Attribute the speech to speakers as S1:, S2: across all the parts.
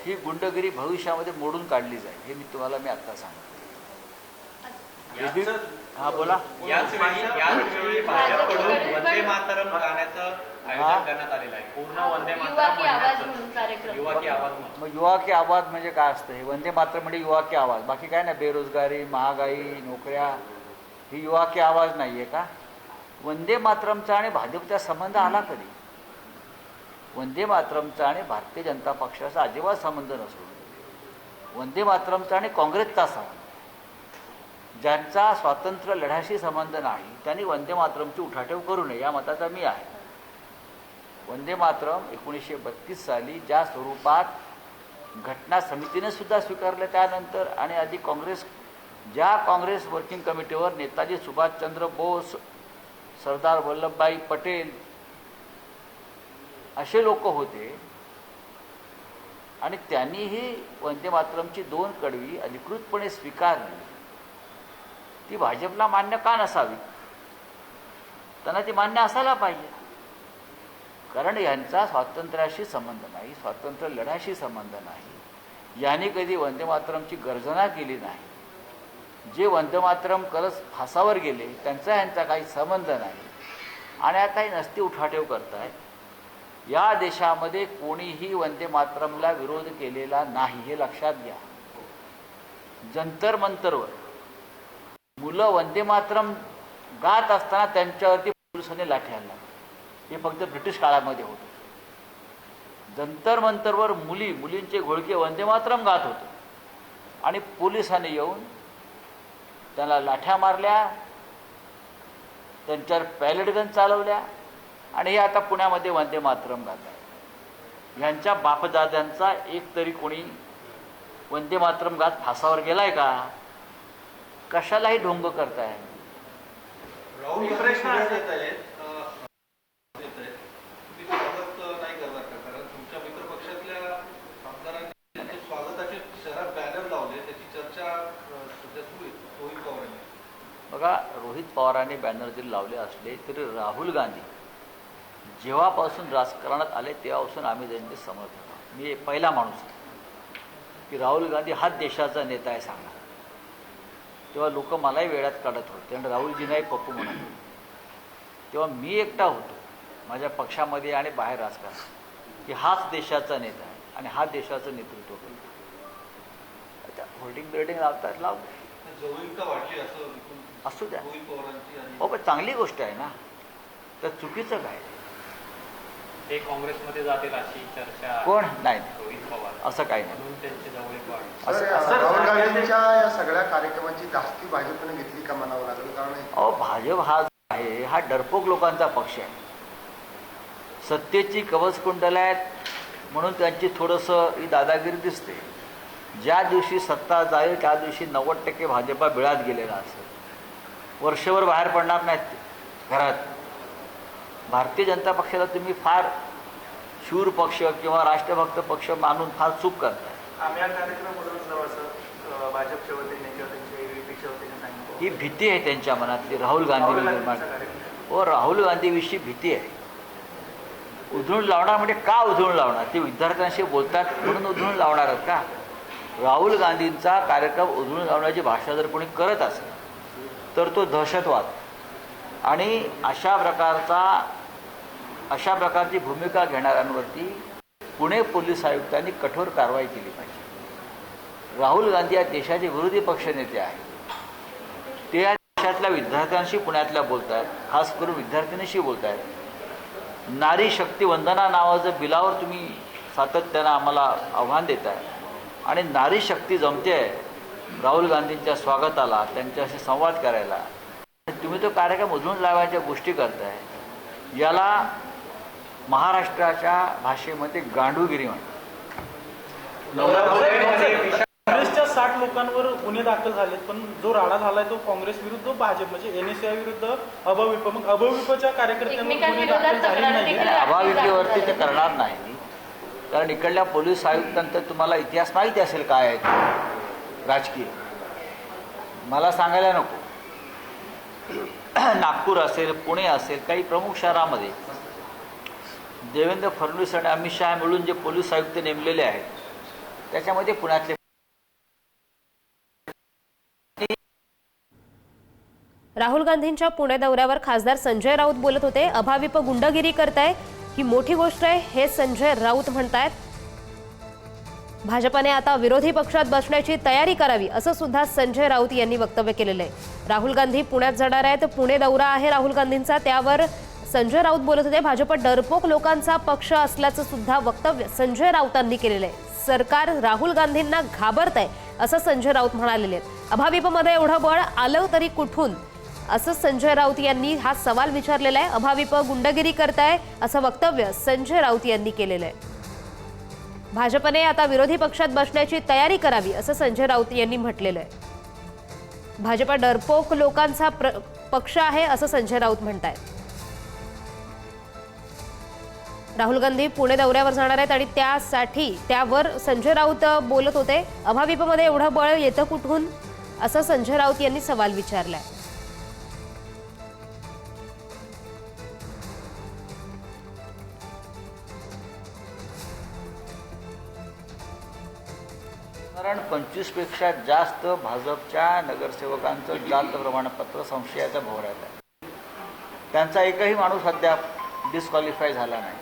S1: ही गुंडगिरी भविष्यामध्ये मोडून काढली जाईल, हे मी तुम्हाला आता सांगतो. हा बोला.
S2: याच वेळी भाजपकडून वंदे मातरम गाण्याचं आयोजन करण्यात आलेलं आहे. पूर्ण वंदे मातरम युवा की आवाज.
S1: मग युवा की आवाज म्हणजे काय असतं? हे वंदे मातरम म्हणजे युवा की आवाज, बाकी काय ना, बेरोजगारी, महागाई, नोकऱ्या, ही युवा की आवाज नाहीये का? वंदे मातरमचा आणि भाजपचा संबंध आला कधी? वंदे मातरमचा आणि भारतीय जनता पक्षाचा अजिबात संबंध नसून वंदे मातरमचा आणि काँग्रेसचा संबंध. ज्यांचा स्वातंत्र्य लढ्याशी संबंध नाही त्यांनी वंदे मातरमची उठाठेव करू नये या मताचा मी आहे. वंदे मातरम 1932 साली ज्या स्वरूपात घटना समितीने सुद्धा स्वीकारलं, त्यानंतर आणि आधी काँग्रेस वर्किंग कमिटीवर नेताजी सुभाषचंद्र बोस, सरदार वल्लभभाई पटेल असे लोक होते आणि त्यांनीही वंदे मातरमची 2 कडवी अधिकृतपणे स्वीकारली. ती भाजपला मान्य का नसावी? त्यांना ती मान्य असायला पाहिजे, कारण यांचा स्वातंत्र्याशी संबंध नाही, स्वातंत्र्य लढ्याशी संबंध नाही. यांनी कधी वंदे मातरमची गर्जना केली नाही. जे वंदे मातरम करत फासावर गेले त्यांचा यांचा काही संबंध नाही आणि आता ही नसती उठाठेव करताय. या देशामध्ये कोणीही वंदे मातरमला विरोध केलेला नाही, हे लक्षात घ्या. जंतर मंतरवर मुलं वंदे मातरम गात असताना त्यांच्यावरती पोलिसांनी लाठी हल्ला, हे फक्त ब्रिटिश काळामध्ये होतं. जंतर मंतरवर मुलींचे घोळके वंदे मातरम गात होते आणि पोलिसांनी येऊन त्यांना लाठ्या मारल्या, त्यांच्यावर पॅलेट गन चालवल्या आणि हे आता पुण्यामध्ये वंदे मातरम गात आहे. यांच्या बापदाद्यांचा एक तरी कोणी वंदे मातरम गात फासावर गेलाय का? कशालाही ढोंग करताय.
S3: प्रश्न येत आहे, तुम्ही स्वागत नाही करणार का? कारण तुमच्या मित्रपक्षातल्या आमदारांनी स्वागताचे शहरात बॅनर लावले, त्याची चर्चा सध्या सुरू आहे रोहित पवारांनी.
S1: बघा, रोहित पवारांनी बॅनर जरी लावले असले तरी राहुल गांधी जेव्हापासून राजकारणात आले तेव्हापासून आम्ही त्यांचे समर्थक आहोत. मी पहिला माणूस आहे की राहुल गांधी हाच देशाचा नेता आहे सांगणार. तेव्हा लोक मलाही वेळात काढत होते आणि राहुलजींनाही पप्पू म्हणत होते. तेव्हा मी एकटा होतो माझ्या पक्षामध्ये आणि बाहेर राजकारणात की हाच देशाचा नेता आहे आणि हा देशाचं नेतृत्व करतो. होल्डिंग बिल्डिंग लावतात, लावू
S3: जवळीकता वाढली असं
S1: असू द्या.
S3: रोहित पवारांची
S1: हो, पण चांगली गोष्ट आहे ना, तर चुकीचं काय?
S2: ते काँग्रेसमध्ये जातील अशी चर्चा.
S1: कोण नाही,
S2: रोहित पवार
S1: असं काही नाही.
S2: म्हणून त्यांची जवळीक वाढली.
S4: राहुल गांधींच्या या सगळ्या कार्यक्रमाची धास्ती भाजपने घेतली का म्हणावं लागेल? कारण
S1: अहो, भाजप हा आहे हा डरपोक लोकांचा पक्ष आहे. सत्तेची कवचकुंडलं आहेत म्हणून त्यांची थोडंसं ही दादागिरी दिसते. ज्या दिवशी सत्ता जाईल त्या दिवशी 90% भाजपा बिळात गेलेला असेल. वर्षभर बाहेर पडणार नाहीत ते घरात. भारतीय जनता पक्षाला तुम्ही फार शूर पक्ष किंवा राष्ट्रभक्त पक्ष मानून फार चूक करताय.
S5: आम्ही या कार्यक्रमाबद्दल असं भाजपच्या वतीने किंवा त्यांच्या एबीपीच्या वतीने सांगितलं.
S1: ही भीती आहे त्यांच्या मनातली राहुल गांधी निर्माण. हो, राहुल गांधीविषयी भीती आहे. उधळून लावणार म्हणजे का उधळून लावणार? ते विद्यार्थ्यांशी बोलतात म्हणून उधळून लावणार आहेत का? राहुल गांधींचा कार्यक्रम उधळून लावण्याची भाषा जर कोणी करत असेल तर तो दहशतवाद आणि अशा प्रकारची भूमिका घेणाऱ्यांवरती पुणे पोलीस आयुक्तांनी कठोर कारवाई केली पाहिजे. राहुल गांधी या देशाचे विरोधी पक्षनेते आहेत. ते या देशातल्या विद्यार्थ्यांशी पुण्यातल्या बोलत आहेत, खास करून विद्यार्थिनीशी बोलत आहेत. नारी शक्ती वंदना नावाचं बिलावर तुम्ही सातत्यानं आम्हाला आव्हान देत आहे आणि नारी शक्ती जमते आहे राहुल गांधींच्या स्वागताला, त्यांच्याशी संवाद करायला. तुम्ही तो कार्यक्रम उधळून लावायच्या गोष्टी करताय. याला महाराष्ट्राच्या भाषेमध्ये गांडूगिरी म्हणतात.
S5: काँग्रेसच्या 60 लोकांवर गुन्हे दाखल झालेत, पण जो राडा झालाय तो काँग्रेस विरुद्ध भाजप म्हणजे NSCI विरुद्ध अभाविप. मग अभाविपच्या कार्यकर्त्यांवर गुन्हे दाखल झाले नाही.
S1: अभाविपवरती ते करणार नाही, कारण इकडल्या पोलीस आयुक्तांचा तुम्हाला इतिहास माहिती असेल काय आहे तो राजकीय. मला सांगायला नको. नागपूर असेल, पुणे असेल, काही प्रमुख शहरामध्ये देवेंद्र फडणवीस आणि अमित शहा मिळून जे पोलीस आयुक्त नेमलेले आहेत त्याच्यामध्ये पुण्यातले
S6: राहुल गांधींच्या पुणे दौऱ्यावर खासदार संजय राऊत बोलत होते. अभाविप गुंडगिरी करताय ही मोठी गोष्ट आहे, हे संजय राऊत म्हणतायत. भाजपाने आता विरोधी पक्षात बसण्याची तयारी करावी असं सुद्धा संजय राऊत यांनी वक्तव्य केलेलं आहे. राहुल गांधी पुण्यात जाणार आहेत, पुणे दौरा आहे राहुल गांधींचा, त्यावर संजय राऊत बोलत होते. भाजप डरपोक लोकांचा पक्ष असल्याचं सुद्धा वक्तव्य संजय राऊतांनी केलेलं आहे. सरकार राहुल गांधींना घाबरतंय असं संजय राऊत म्हणालेले आहेत. अभाविपमध्ये एवढं बळ आलं तरी कुठून, असं संजय राऊत यांनी हा सवाल विचारलेला आहे. अभाविप गुंडगिरी करताय असं वक्तव्य संजय राऊत यांनी केलेलं आहे. भाजपने आता विरोधी पक्षात बसण्याची तयारी करावी असं संजय राऊत यांनी म्हटलेलं आहे. भाजप डरपोक लोकांचा पक्ष आहे असं संजय राऊत म्हणतायत. राहुल गांधी पुणे दौऱ्यावर जाणार आहेत आणि त्यावर संजय राऊत बोलत होते. अभाविपमध्ये एवढं बळ येतं कुठून, असं संजय राऊत यांनी सवाल विचारलाय.
S1: कारण 25 पेक्षा जास्त भाजपच्या नगरसेवकांचं जात प्रमाणपत्र संशयाच्या भोवऱ्यात आहे. त्यांचा एकही माणूस अद्याप डिस्क्वालिफाय झाला नाही,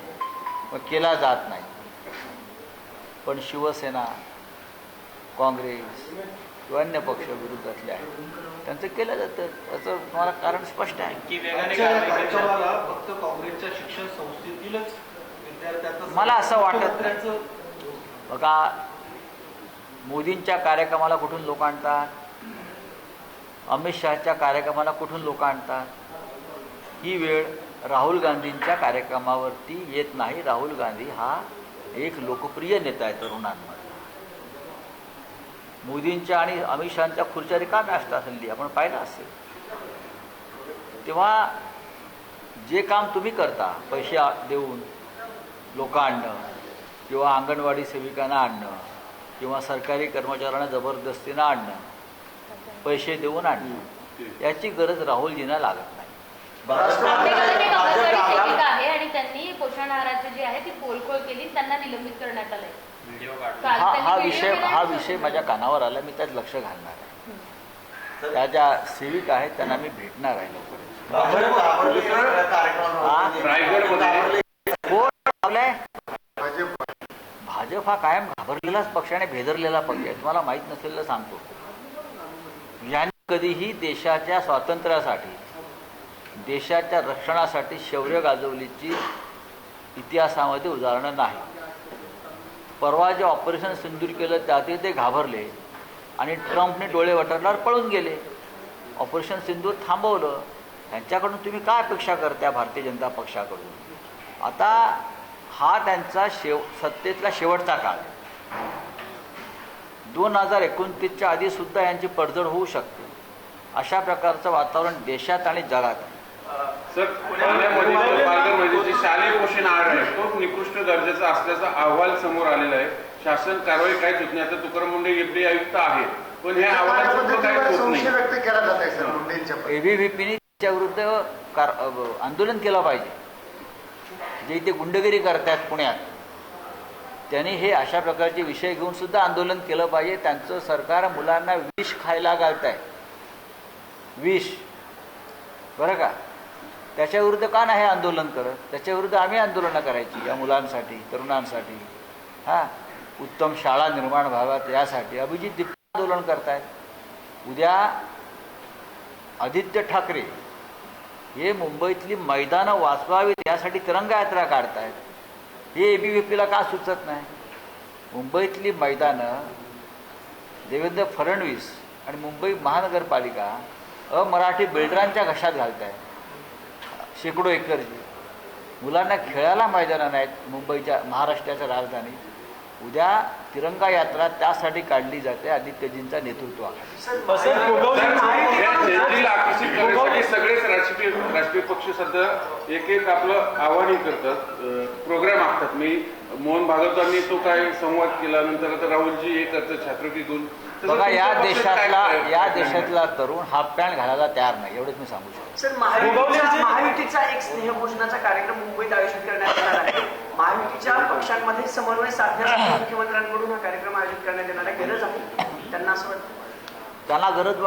S1: मग केला जात नाही. पण शिवसेना, काँग्रेस किंवा अन्य पक्ष विरोधातले आहेत, त्यांचं केलं जातं. त्याचं तुम्हाला कारण स्पष्ट आहे
S2: की वेगाने
S3: आजच्या
S2: कारवाई केली जाते.
S3: कार्यक्रमाला फक्त काँग्रेसच्या शिक्षण संस्थेतीलच विद्यार्थ्यांचं
S1: मला असं वाटत नाही.
S3: मुख्यमंत्र्यांचं
S1: बघा, मोदींच्या कार्यक्रमाला कुठून लोक आणतात, अमित शहाच्या कार्यक्रमाला कुठून लोक आणतात. ही वेळ राहुल गांधींच्या कार्यक्रमावरती येत नाही. राहुल गांधी हा एक लोकप्रिय नेता आहे तरुणांमध्ये. मोदींच्या आणि अमित शहाच्या खुर्च्या रिकाम्या असतात हल्ली, आपण पाहिलं असेल. तेव्हा जे काम तुम्ही करता, पैसे देऊन लोक आणणं किंवा अंगणवाडी सेविकांना आणणं किंवा सरकारी कर्मचाऱ्यांना जबरदस्तीनं आणणं, पैसे देऊन आणणं, याची गरज राहुलजींना लागत नाही.
S7: आहे आणि त्यांनी पोषण आहाराची जी आहे ती पोलखोल केली, त्यांना निलंबित करण्यात आलंय.
S2: व्हिडिओ काढ.
S1: हा विषय माझ्या कानावर आला. मी त्यात लक्ष घालणार आहे. त्या ज्या सेविका आहेत त्यांना मी भेटणार आहे लवकरच. भाजप हा कायम घाबरलेलाच पक्ष आणि भेदरलेला पक्ष आहे. तुम्हाला माहीत नसेल तर सांगतो. यांनी कधीही देशाच्या स्वातंत्र्यासाठी, देशाच्या रक्षणासाठी शौर्य गाजवलीची इतिहासामध्ये उदाहरणं नाही. परवा जे ऑपरेशन सिंदूर केलं त्यातही ते घाबरले आणि ट्रम्पने डोळे वटरल्यावर पळून गेले. ऑपरेशन सिंदूर थांबवलं. त्यांच्याकडून तुम्ही काय अपेक्षा करता भारतीय जनता पक्षाकडून? आता हा त्यांचा सत्तेतला शेवटचा काळ. 2029च्या आधीसुद्धा यांची पडझड होऊ शकते. अशा प्रकारचं वातावरण देशात आणि जगात आहे.
S8: सर, पुण्यामध्ये पालघरमध्ये जी शालेय पोषण आहार आहे तो निकृष्ट दर्जाचा असल्याचा अहवाल समोर आलेला आहे. शासन कारवाई काहीच होत नाही. आता तुकाराम मुंडे एफडी आयुक्त आहेत, पण ह्या अहवालात काही होत
S4: संशय
S8: नाही.
S4: व्यक्त केला जात आहे सर मुंडेंच्या.
S1: एबीव्हीपीने त्याच्या विरुद्ध आंदोलन केलं पाहिजे. जे इथे गुंडगिरी करतात पुण्यात, त्यांनी हे अशा प्रकारचे विषय घेऊन सुद्धा आंदोलन केलं पाहिजे. त्यांचं सरकार मुलांना विष खायला घालत आहे, विष, बरं का. त्याच्याविरुद्ध का नाही आंदोलन करत? त्याच्याविरुद्ध आम्ही आंदोलनं करायची, या मुलांसाठी, तरुणांसाठी, उत्तम शाळा निर्माण व्हाव्यात यासाठी. अभिजित दीपक आंदोलन करतायत. उद्या आदित्य ठाकरे हे मुंबईतली मैदानं वाचवावीत यासाठी तिरंगा यात्रा काढतायत. हे एबीव्हीपीला का सुचत नाही? मुंबईतली मैदानं देवेंद्र फडणवीस आणि मुंबई महानगरपालिका अमराठी बिल्डरांच्या घशात घालत आहे. शेकडो एकरची मुलांना खेळायला मैदानं नाहीत मुंबईच्या, महाराष्ट्राच्या राजधानीत. उद्या तिरंगा यात्रा त्यासाठी काढली जाते आदित्यजींच्या नेतृत्वाखाली.
S8: आकर्षित करण्यासाठी सगळेच राजकीय पक्ष सध्या एक एक आपलं आव्हान करतात, प्रोग्राम आखतात. मी मोहन भागवतांनी तो काय संवाद केला, नंतर आता राहुलजी हे करतात छात्रवृत्ती घेऊन.
S1: बघा, या देशातला तरुण हाफ पॅन्ट घालायला तयार नाही, एवढंच मी सांगू शकतो.
S9: सर, महायुतीचा एक स्नेहभोजनाचा कार्यक्रम मुंबईत आयोजित करण्यात येणार आहे. महायुतीच्या पक्षांमध्ये समन्वय साधण्यासाठी मुख्यमंत्र्यांकडून हा कार्यक्रम आयोजित करण्यात येणार आहे, गरज आहे त्यांना असं वाटतं?
S1: त्यांना गरज